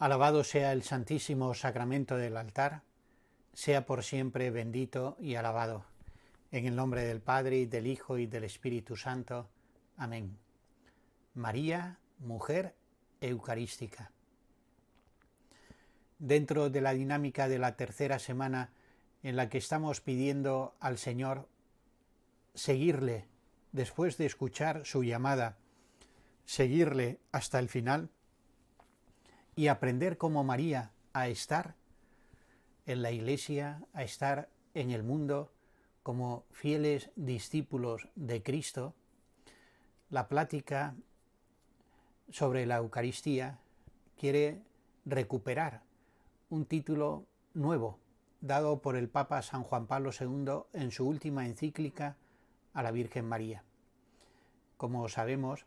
Alabado sea el Santísimo Sacramento del altar, sea por siempre bendito y alabado. En el nombre del Padre, y del Hijo, y del Espíritu Santo. Amén. María, mujer eucarística. Dentro de la dinámica de la tercera semana en la que estamos pidiendo al Señor seguirle, después de escuchar su llamada, seguirle hasta el final y aprender como María a estar en la Iglesia, a estar en el mundo como fieles discípulos de Cristo. La plática sobre la Eucaristía quiere recuperar un título nuevo dado por el Papa San Juan Pablo II en su última encíclica a la Virgen María. Como sabemos,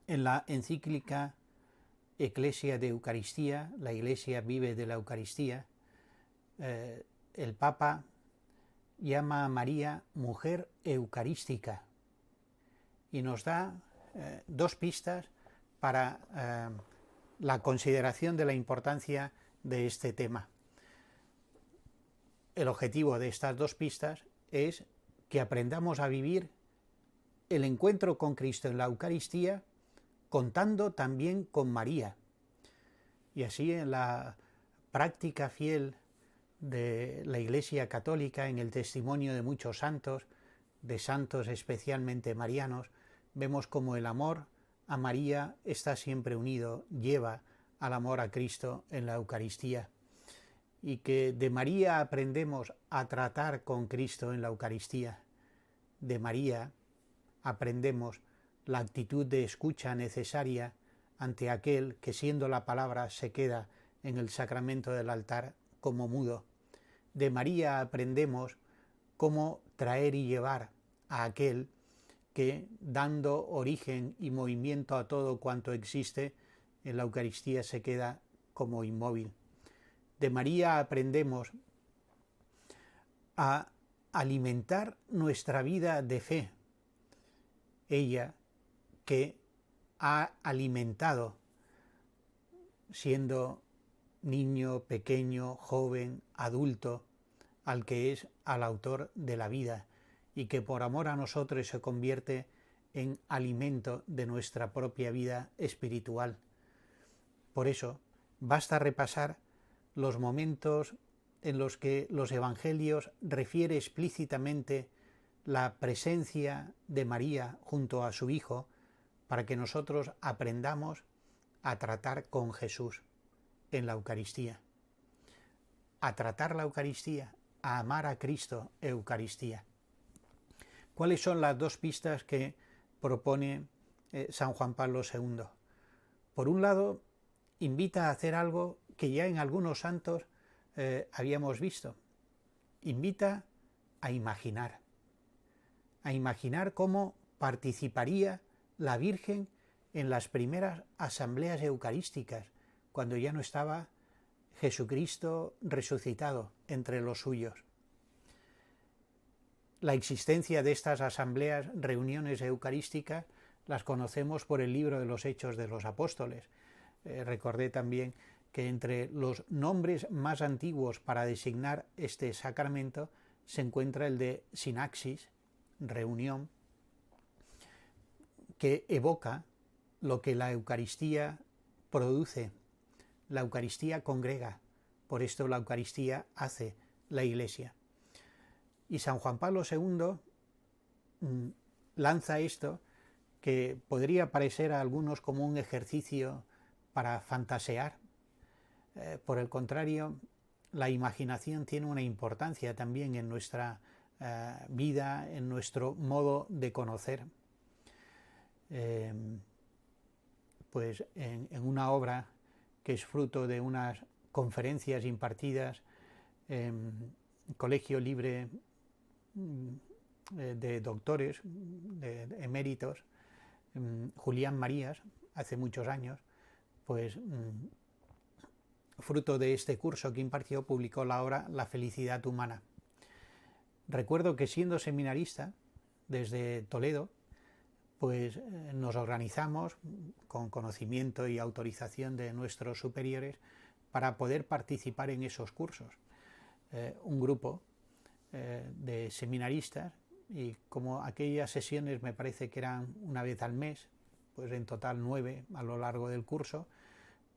en la encíclica Ecclesia de Eucaristía, la Iglesia vive de la Eucaristía, el Papa llama a María mujer eucarística y nos da dos pistas para la consideración de la importancia de este tema. El objetivo de estas dos pistas es que aprendamos a vivir el encuentro con Cristo en la Eucaristía contando también con María. Y así en la práctica fiel de la Iglesia Católica, en el testimonio de muchos santos, de santos especialmente marianos, vemos como el amor a María está siempre unido, lleva al amor a Cristo en la Eucaristía. Y que de María aprendemos a tratar con Cristo en la Eucaristía. De María aprendemos la actitud de escucha necesaria ante aquel que, siendo la palabra, se queda en el sacramento del altar como mudo. De María aprendemos cómo traer y llevar a aquel que, dando origen y movimiento a todo cuanto existe, en la Eucaristía se queda como inmóvil. De María aprendemos a alimentar nuestra vida de fe. Ella que ha alimentado, siendo niño, pequeño, joven, adulto, al que es al autor de la vida, y que por amor a nosotros se convierte en alimento de nuestra propia vida espiritual. Por eso, basta repasar los momentos en los que los evangelios refiere explícitamente la presencia de María junto a su Hijo, para que nosotros aprendamos a tratar con Jesús en la Eucaristía, a tratar la Eucaristía, a amar a Cristo Eucaristía. ¿Cuáles son las dos pistas que propone San Juan Pablo II? Por un lado, invita a hacer algo que ya en algunos santos habíamos visto. Invita a imaginar cómo participaría la Virgen en las primeras asambleas eucarísticas, cuando ya no estaba Jesucristo resucitado entre los suyos. La existencia de estas asambleas, reuniones eucarísticas, las conocemos por el libro de los Hechos de los Apóstoles. Recordé también que entre los nombres más antiguos para designar este sacramento se encuentra el de sinaxis, reunión, que evoca lo que la Eucaristía produce. La Eucaristía congrega, por esto la Eucaristía hace la Iglesia. Y San Juan Pablo II lanza esto, que podría parecer a algunos como un ejercicio para fantasear. Por el contrario, la imaginación tiene una importancia también en nuestra vida, en nuestro modo de conocer. Pues en una obra que es fruto de unas conferencias impartidas en Colegio Libre de doctores, de eméritos, Julián Marías, hace muchos años, pues fruto de este curso que impartió, publicó la obra La felicidad humana. Recuerdo que, siendo seminarista desde Toledo, pues nos organizamos con conocimiento y autorización de nuestros superiores para poder participar en esos cursos. Un grupo de seminaristas, y como aquellas sesiones me parece que eran una vez al mes, pues en total 9 a lo largo del curso,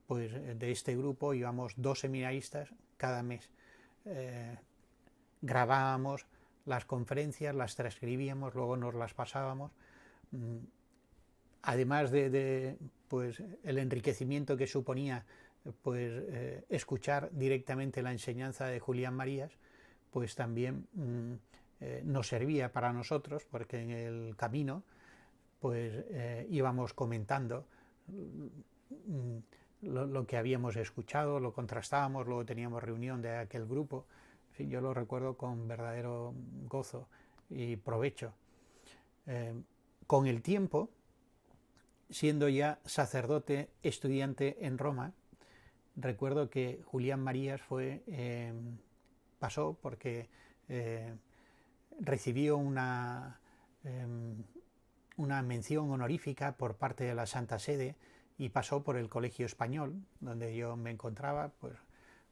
pues de este grupo íbamos 2 seminaristas cada mes. Grabábamos las conferencias, las transcribíamos, luego nos las pasábamos. Además de pues, el enriquecimiento que suponía pues, escuchar directamente la enseñanza de Julián Marías, pues también nos servía para nosotros, porque en el camino pues íbamos comentando lo que habíamos escuchado, lo contrastábamos, luego teníamos reunión de aquel grupo. En fin, yo lo recuerdo con verdadero gozo y provecho. Con el tiempo, siendo ya sacerdote estudiante en Roma, recuerdo que Julián Marías pasó porque recibió una mención honorífica por parte de la Santa Sede y pasó por el Colegio Español, donde yo me encontraba, pues,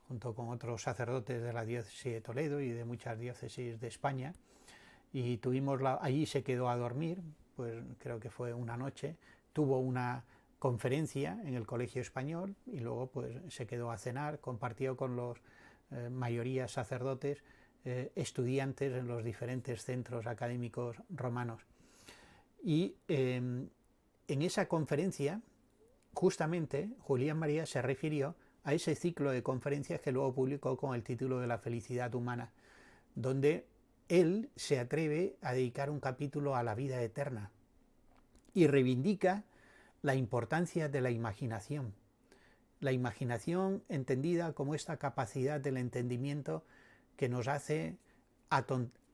junto con otros sacerdotes de la diócesis de Toledo y de muchas diócesis de España, y allí se quedó a dormir, pues creo que fue una noche, tuvo una conferencia en el Colegio Español y luego pues se quedó a cenar, compartió con los mayoría sacerdotes, estudiantes en los diferentes centros académicos romanos. Y en esa conferencia, justamente, Julián Marías se refirió a ese ciclo de conferencias que luego publicó con el título de La felicidad humana, donde él se atreve a dedicar un capítulo a la vida eterna y reivindica la importancia de la imaginación entendida como esta capacidad del entendimiento que nos hace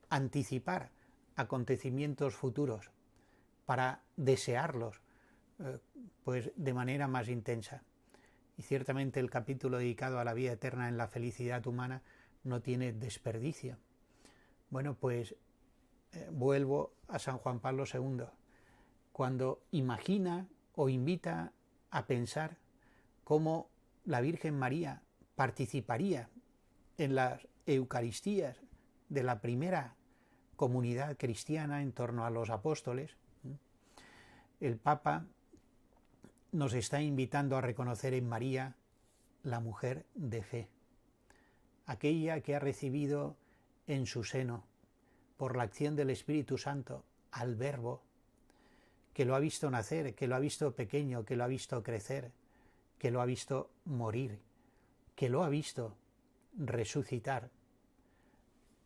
anticipar acontecimientos futuros para desearlos pues de manera más intensa. Y ciertamente el capítulo dedicado a la vida eterna en la felicidad humana no tiene desperdicio. Bueno, pues vuelvo a San Juan Pablo II, cuando imagina o invita a pensar cómo la Virgen María participaría en las Eucaristías de la primera comunidad cristiana en torno a los apóstoles. El Papa nos está invitando a reconocer en María la mujer de fe, aquella que ha recibido en su seno, por la acción del Espíritu Santo, al Verbo, que lo ha visto nacer, que lo ha visto pequeño, que lo ha visto crecer, que lo ha visto morir, que lo ha visto resucitar.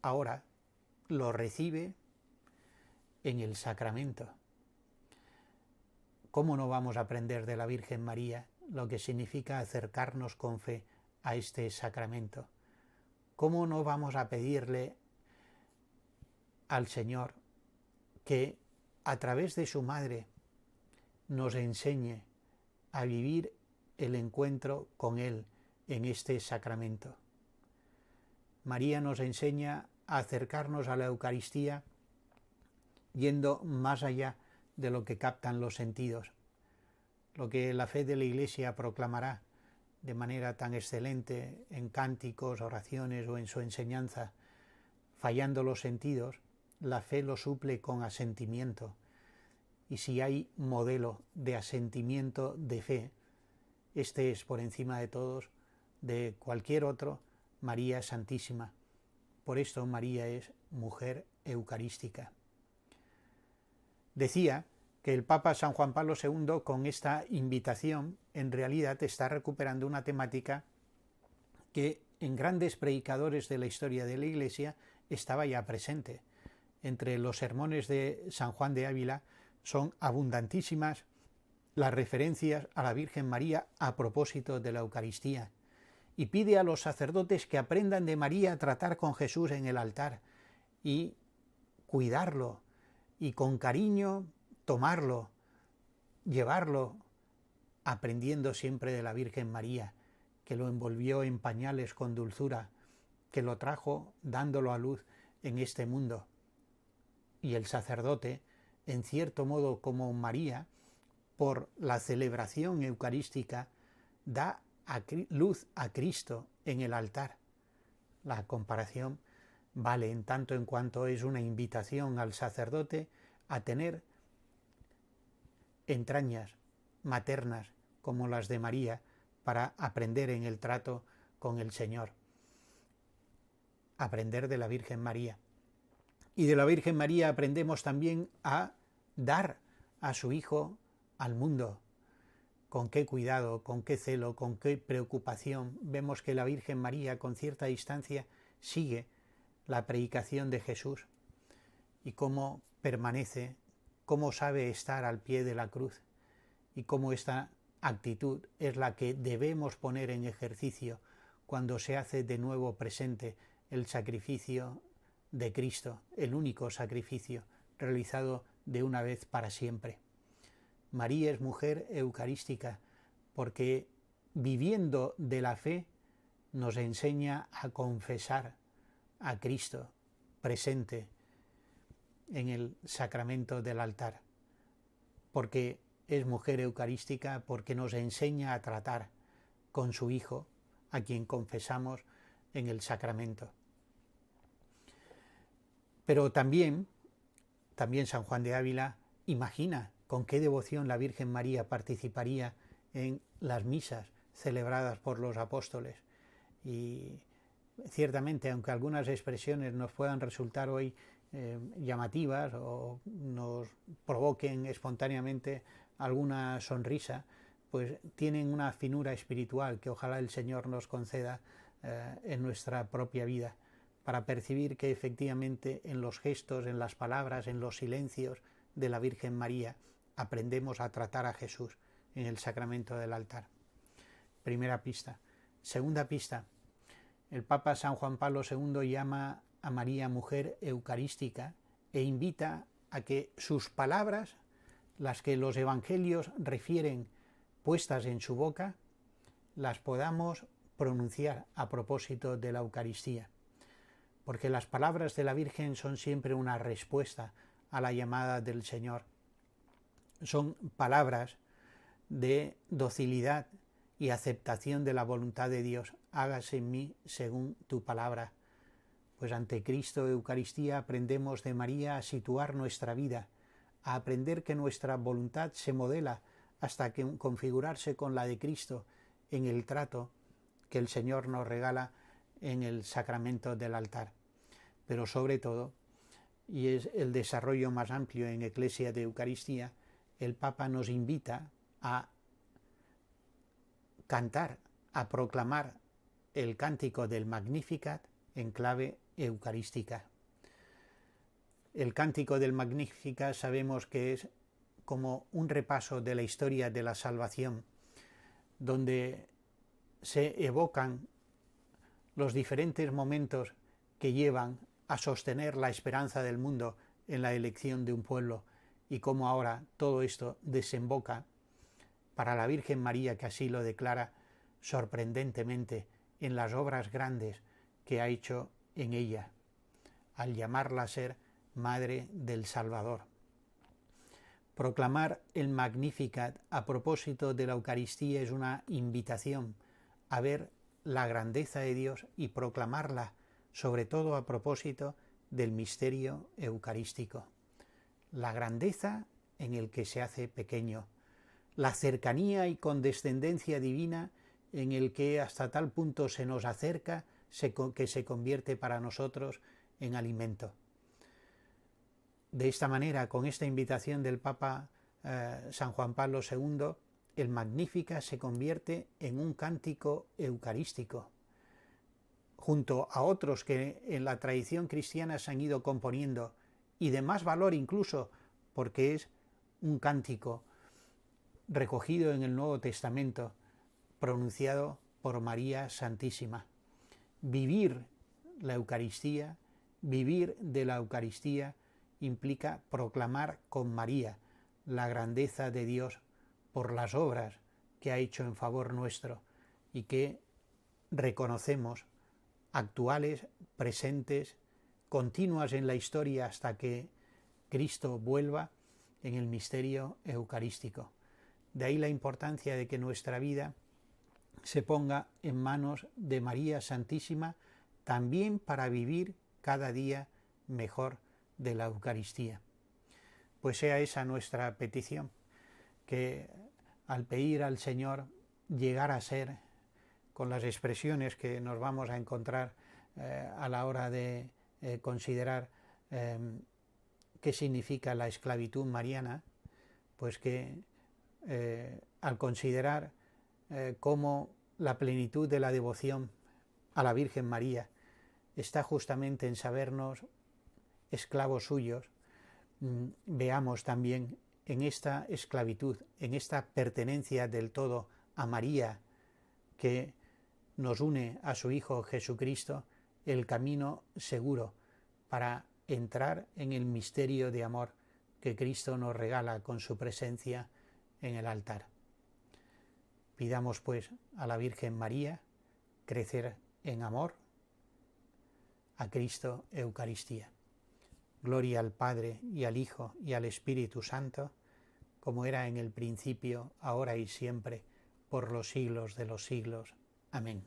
Ahora lo recibe en el sacramento. ¿Cómo no vamos a aprender de la Virgen María lo que significa acercarnos con fe a este sacramento? ¿Cómo no vamos a pedirle al Señor que a través de su madre nos enseñe a vivir el encuentro con Él en este sacramento? María nos enseña a acercarnos a la Eucaristía yendo más allá de lo que captan los sentidos, lo que la fe de la Iglesia proclamará de manera tan excelente en cánticos, oraciones o en su enseñanza. Fallando los sentidos, la fe lo suple con asentimiento. Y si hay modelo de asentimiento de fe, este es por encima de todos, de cualquier otro, María Santísima. Por esto María es mujer eucarística. Decía que el Papa San Juan Pablo II, con esta invitación, en realidad está recuperando una temática que en grandes predicadores de la historia de la Iglesia estaba ya presente. Entre los sermones de San Juan de Ávila son abundantísimas las referencias a la Virgen María a propósito de la Eucaristía, y pide a los sacerdotes que aprendan de María a tratar con Jesús en el altar y cuidarlo, y con cariño tomarlo, llevarlo, aprendiendo siempre de la Virgen María, que lo envolvió en pañales con dulzura, que lo trajo dándolo a luz en este mundo. Y el sacerdote en cierto modo como María, por la celebración eucarística, da luz a Cristo en el altar. La comparación vale en tanto en cuanto es una invitación al sacerdote a tener entrañas maternas como las de María para aprender en el trato con el Señor, aprender de la Virgen María. Y de la Virgen María aprendemos también a dar a su Hijo al mundo. Con qué cuidado, con qué celo, con qué preocupación vemos que la Virgen María con cierta distancia sigue la predicación de Jesús y cómo permanece, cómo sabe estar al pie de la cruz y cómo esta actitud es la que debemos poner en ejercicio cuando se hace de nuevo presente el sacrificio de Cristo, el único sacrificio realizado de una vez para siempre. María es mujer eucarística porque viviendo de la fe nos enseña a confesar a Cristo presente en el sacramento del altar, porque es mujer eucarística, porque nos enseña a tratar con su Hijo, a quien confesamos en el sacramento. Pero también San Juan de Ávila imagina con qué devoción la Virgen María participaría en las misas celebradas por los apóstoles. Y ciertamente, aunque algunas expresiones nos puedan resultar hoy llamativas o nos provoquen espontáneamente alguna sonrisa, pues tienen una finura espiritual que ojalá el Señor nos conceda en nuestra propia vida, para percibir que efectivamente en los gestos, en las palabras, en los silencios de la Virgen María aprendemos a tratar a Jesús en el sacramento del altar. Primera pista. Segunda pista. El Papa San Juan Pablo II llama a María mujer eucarística e invita a que sus palabras, las que los evangelios refieren puestas en su boca, las podamos pronunciar a propósito de la Eucaristía. Porque las palabras de la Virgen son siempre una respuesta a la llamada del Señor. Son palabras de docilidad y aceptación de la voluntad de Dios. Hágase en mí según tu palabra. Pues ante Cristo, Eucaristía, aprendemos de María a situar nuestra vida, a aprender que nuestra voluntad se modela hasta que configurarse con la de Cristo en el trato que el Señor nos regala en el sacramento del altar. Pero sobre todo, y es el desarrollo más amplio en Eclesia de Eucaristía, el Papa nos invita a cantar, a proclamar el cántico del Magnificat en clave eucarística. El cántico del Magnificat sabemos que es como un repaso de la historia de la salvación, donde se evocan los diferentes momentos que llevan a sostener la esperanza del mundo en la elección de un pueblo, y cómo ahora todo esto desemboca para la Virgen María, que así lo declara sorprendentemente en las obras grandes que ha hecho en ella, al llamarla a ser Madre del Salvador. Proclamar el Magnificat a propósito de la Eucaristía es una invitación a ver la grandeza de Dios y proclamarla, sobre todo a propósito del misterio eucarístico. La grandeza en el que se hace pequeño, la cercanía y condescendencia divina en el que hasta tal punto se nos acerca que se convierte para nosotros en alimento. De esta manera, con esta invitación del Papa San Juan Pablo II, el Magnificat se convierte en un cántico eucarístico, junto a otros que en la tradición cristiana se han ido componiendo, y de más valor incluso, porque es un cántico recogido en el Nuevo Testamento, pronunciado por María Santísima. Vivir la Eucaristía, vivir de la Eucaristía, implica proclamar con María la grandeza de Dios por las obras que ha hecho en favor nuestro y que reconocemos actuales, presentes, continuas en la historia hasta que Cristo vuelva, en el misterio eucarístico. De ahí la importancia de que nuestra vida se ponga en manos de María Santísima, también para vivir cada día mejor de la Eucaristía. Pues sea esa nuestra petición, que al pedir al Señor llegar a ser, con las expresiones que nos vamos a encontrar a la hora de considerar qué significa la esclavitud mariana, pues que al considerar cómo la plenitud de la devoción a la Virgen María está justamente en sabernos esclavos suyos, veamos también en esta esclavitud, en esta pertenencia del todo a María, que nos une a su Hijo Jesucristo, el camino seguro para entrar en el misterio de amor que Cristo nos regala con su presencia en el altar. Pidamos pues a la Virgen María crecer en amor a Cristo Eucaristía. Gloria al Padre y al Hijo y al Espíritu Santo, como era en el principio, ahora y siempre, por los siglos de los siglos. Amén.